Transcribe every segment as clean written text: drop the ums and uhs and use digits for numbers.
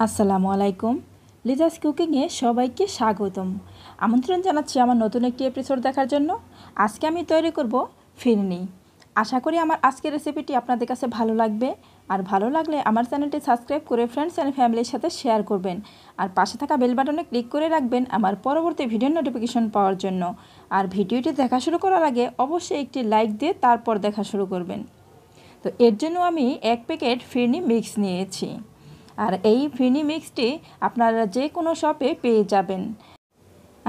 আসসালামু আলাইকুম। লিজাস কুকিংয়ে সবাইকে স্বাগতম। আমন্ত্রণ জানাচ্ছি আমার নতুন একটি এপিসোড দেখার জন্য। আজকে আমি তৈরি করব ফিরনি। আশা করি আমার আজকের রেসিপিটি আপনাদের কাছে ভালো লাগবে। আর ভালো লাগলে আমার চ্যানেলটি সাবস্ক্রাইব করে ফ্রেন্ডস অ্যান্ড ফ্যামিলির সাথে শেয়ার করবেন। আর পাশে থাকা বেল বাটনে ক্লিক করে রাখবেন আমার পরবর্তী ভিডিও নোটিফিকেশন পাওয়ার জন্য। আর ভিডিওটি দেখা শুরু করার আগে অবশ্যই একটি লাইক দিয়ে তারপর দেখা শুরু করবেন। তো এর জন্য আমি 1 প্যাকেট ফিরনি মিক্স নিয়েছি। আর এই ফিরনি মিক্সটি আপনারা যে কোনো শপে পেয়ে যাবেন।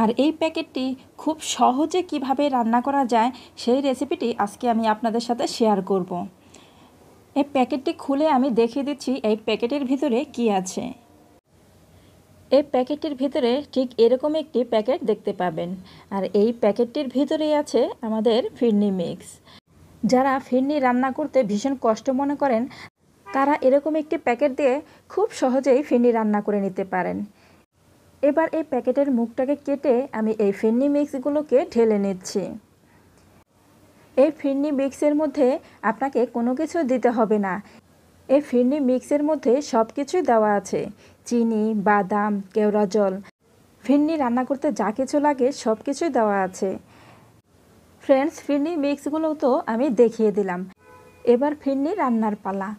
আর এই প্যাকেটটি খুব সহজে কিভাবে রান্না করা যায় সেই রেসিপিটি আজকে আমি আপনাদের সাথে শেয়ার করব। এই প্যাকেটটি খুলে আমি দেখিয়ে দিচ্ছি এই প্যাকেটের ভিতরে কি আছে। এই প্যাকেটটির ভিতরে ঠিক এরকম একটি প্যাকেট দেখতে পাবেন। আর এই প্যাকেটটির ভিতরেই আছে আমাদের ফিরনি মিক্স। যারা ফিরনি রান্না করতে ভীষণ কষ্ট মনে করেন তারা এরকম একটি প্যাকেট দিয়ে খুব সহজেই ফিরনি রান্না করে নিতে পারেন। এবার এই প্যাকেটের মুখটাকে কেটে আমি এই ফিরনি মিক্সগুলোকে ঢেলে নিচ্ছি। এই ফিরনি মিক্সের মধ্যে আপনাকে কোনো কিছু দিতে হবে না। এই ফিরনি মিক্সের মধ্যে সব কিছুই দেওয়া আছে, চিনি, বাদাম, কেওড়া জল। ফিরনি রান্না করতে যা কিছু লাগে সব কিছুই দেওয়া আছে। ফ্রেন্ডস, ফিরনি মিক্সগুলো তো আমি দেখিয়ে দিলাম। এবার ফিরনি রান্নার পালা।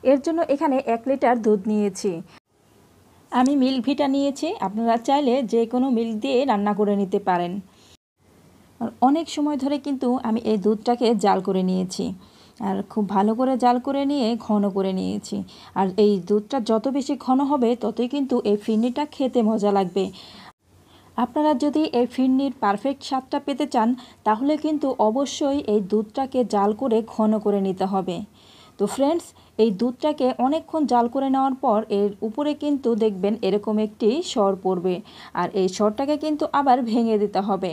এর জন্য এখানে 1 লিটার দুধ নিয়েছি। আমি মিল্ক ভিটা নিয়েছি, আপনারা চাইলে যে কোনো মিল্ক দিয়ে রান্না করে নিতে পারেন। অনেক সময় ধরে কিন্তু আমি এই দুধটাকে জাল করে নিয়েছি। আর খুব ভালো করে জাল করে নিয়ে ঘন করে নিয়েছি। আর এই দুধটা যত বেশি ঘন হবে ততই কিন্তু এই ফিরনিটা খেতে মজা লাগবে। আপনারা যদি এই ফিরনির পারফেক্ট স্বাদটা পেতে চান তাহলে কিন্তু অবশ্যই এই দুধটাকে জাল করে ঘন করে নিতে হবে। তো ফ্রেন্ডস, এই দুধটাকে অনেকক্ষণ জাল করে নেওয়ার পর এর উপরে কিন্তু দেখবেন এরকম একটি সর পড়বে। আর এই সরটাকে কিন্তু আবার ভেঙে দিতে হবে।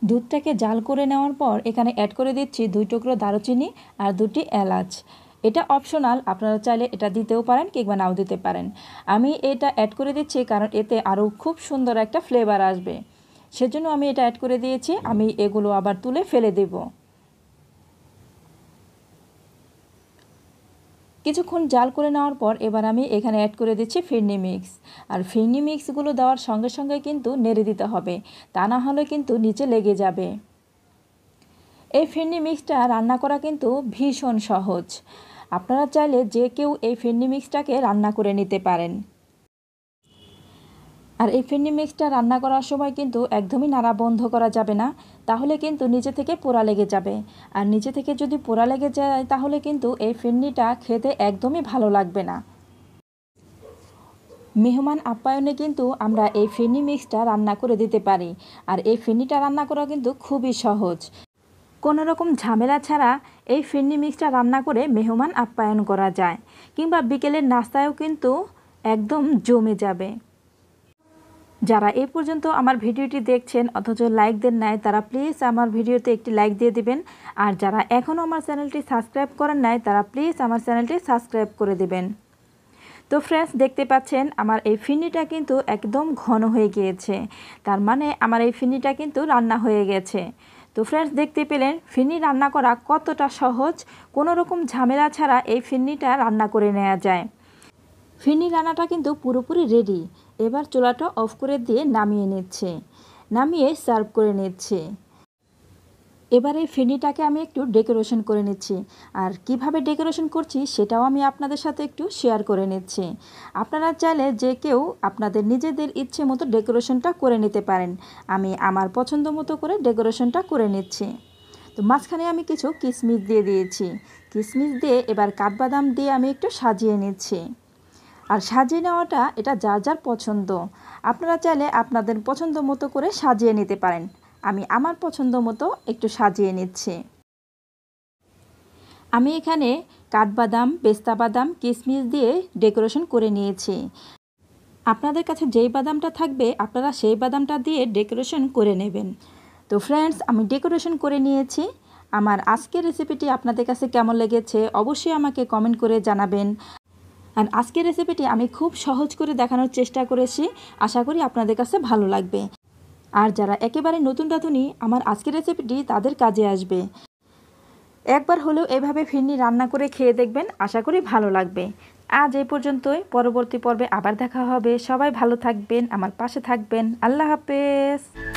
দুধটাকে জাল করে নেওয়ার পর এখানে অ্যাড করে দিচ্ছি 2 টুকরো দারুচিনি আর 2টি এলাচ। এটা অপশনাল, আপনারা চাইলে এটা দিতেও পারেন কিংবা নাও দিতে পারেন। আমি এটা অ্যাড করে দিচ্ছি কারণ এতে আরও খুব সুন্দর একটা ফ্লেভার আসবে, সেজন্য আমি এটা অ্যাড করে দিয়েছি। আমি এগুলো আবার তুলে ফেলে দেব। কিছুক্ষণ জাল করে নেওয়ার পর এবার আমি এখানে অ্যাড করে দিচ্ছি ফিরনি মিক্স। আর ফিরনি মিক্সগুলো দেওয়ার সঙ্গে সঙ্গে কিন্তু নেড়ে দিতে হবে, তা না হলে কিন্তু নিচে লেগে যাবে। এই ফিরনি মিক্সটা রান্না করা কিন্তু ভীষণ সহজ। আপনারা চাইলে যে কেউ এই ফিরনি মিক্সটাকে রান্না করে নিতে পারেন। আর এই ফিরনি মিক্সটা রান্না করার সময় কিন্তু একদমই নাড়া বন্ধ করা যাবে না, তাহলে কিন্তু নিচে থেকে পোড়া লেগে যাবে। আর নিচে থেকে যদি পোড়া লেগে যায় তাহলে কিন্তু এই ফিরনিটা খেতে একদমই ভালো লাগবে না। মেহমান আপ্যায়নে কিন্তু আমরা এই ফিরনি মিক্সটা রান্না করে দিতে পারি। আর এই ফিরনিটা রান্না করা কিন্তু খুবই সহজ। কোনো রকম ঝামেলা ছাড়া এই ফিরনি মিক্সটা রান্না করে মেহমান আপ্যায়ন করা যায়, কিংবা বিকেলের নাস্তায়ও কিন্তু একদম জমে যাবে। যারা এই পর্যন্ত আমার ভিডিওটি দেখছেন অথচ লাইক দেন নাই তারা প্লিজ আমার ভিডিওতে একটি লাইক দিয়ে দিবেন। আর যারা এখনও আমার চ্যানেলটি সাবস্ক্রাইব করেন নাই তারা প্লিজ আমার চ্যানেলটি সাবস্ক্রাইব করে দিবেন। তো ফ্রেন্ডস, দেখতে পাচ্ছেন আমার এই ফিরনিটা কিন্তু একদম ঘন হয়ে গিয়েছে। তার মানে আমার এই ফিরনিটা কিন্তু রান্না হয়ে গেছে। তো ফ্রেন্ডস, দেখতে পেলেন ফিরনি রান্না করা কতটা সহজ। কোনো রকম ঝামেলা ছাড়া এই ফিরনিটা রান্না করে নেওয়া যায়। ফিরনি রান্নাটা কিন্তু পুরোপুরি রেডি। এবার চুলাটা অফ করে দিয়ে নামিয়ে নিচ্ছে, নামিয়ে সার্ভ করে নিচ্ছে। এবার এই ফিরনিটাকে আমি একটু ডেকোরেশন করে নিচ্ছি। আর কিভাবে ডেকোরেশন করছি সেটাও আমি আপনাদের সাথে একটু শেয়ার করে নিচ্ছি। আপনারা চাইলে যে কেউ আপনাদের নিজেদের ইচ্ছে মতো ডেকোরেশনটা করে নিতে পারেন। আমি আমার পছন্দ মতো করে ডেকোরেশনটা করে নিচ্ছি। তো মাঝখানে আমি কিছু কিশমিশ দিয়ে দিয়েছি। কিশমিশ দিয়ে এবার কাঠবাদাম দিয়ে আমি একটু সাজিয়ে নিচ্ছি। আর সাজিয়ে নেওয়াটা এটা যার যার পছন্দ। আপনারা চাইলে আপনাদের পছন্দ মতো করে সাজিয়ে নিতে পারেন। আমি আমার পছন্দ মতো একটু সাজিয়ে নিচ্ছি। আমি এখানে কাঠবাদাম, পেস্তা বাদাম, কিশমিশ দিয়ে ডেকোরেশন করে নিয়েছি। আপনাদের কাছে যেই বাদামটা থাকবে আপনারা সেই বাদামটা দিয়ে ডেকোরেশন করে নেবেন। তো ফ্রেন্ডস, আমি ডেকোরেশন করে নিয়েছি। আমার আজকের রেসিপিটি আপনাদের কাছে কেমন লেগেছে অবশ্যই আমাকে কমেন্ট করে জানাবেন। আর আজকের রেসিপিটি আমি খুব সহজ করে দেখানোর চেষ্টা করেছি, আশা করি আপনাদের কাছে ভালো লাগবে। আর যারা একেবারে নতুন রাঁধুনি আমার আজকের রেসিপিটি তাদের কাজে আসবে। একবার হলেও এভাবে ফিরনি রান্না করে খেয়ে দেখবেন, আশা করি ভালো লাগবে। আজ এই পর্যন্তই, পরবর্তী পর্বে আবার দেখা হবে। সবাই ভালো থাকবেন, আমার পাশে থাকবেন। আল্লাহ হাফেজ।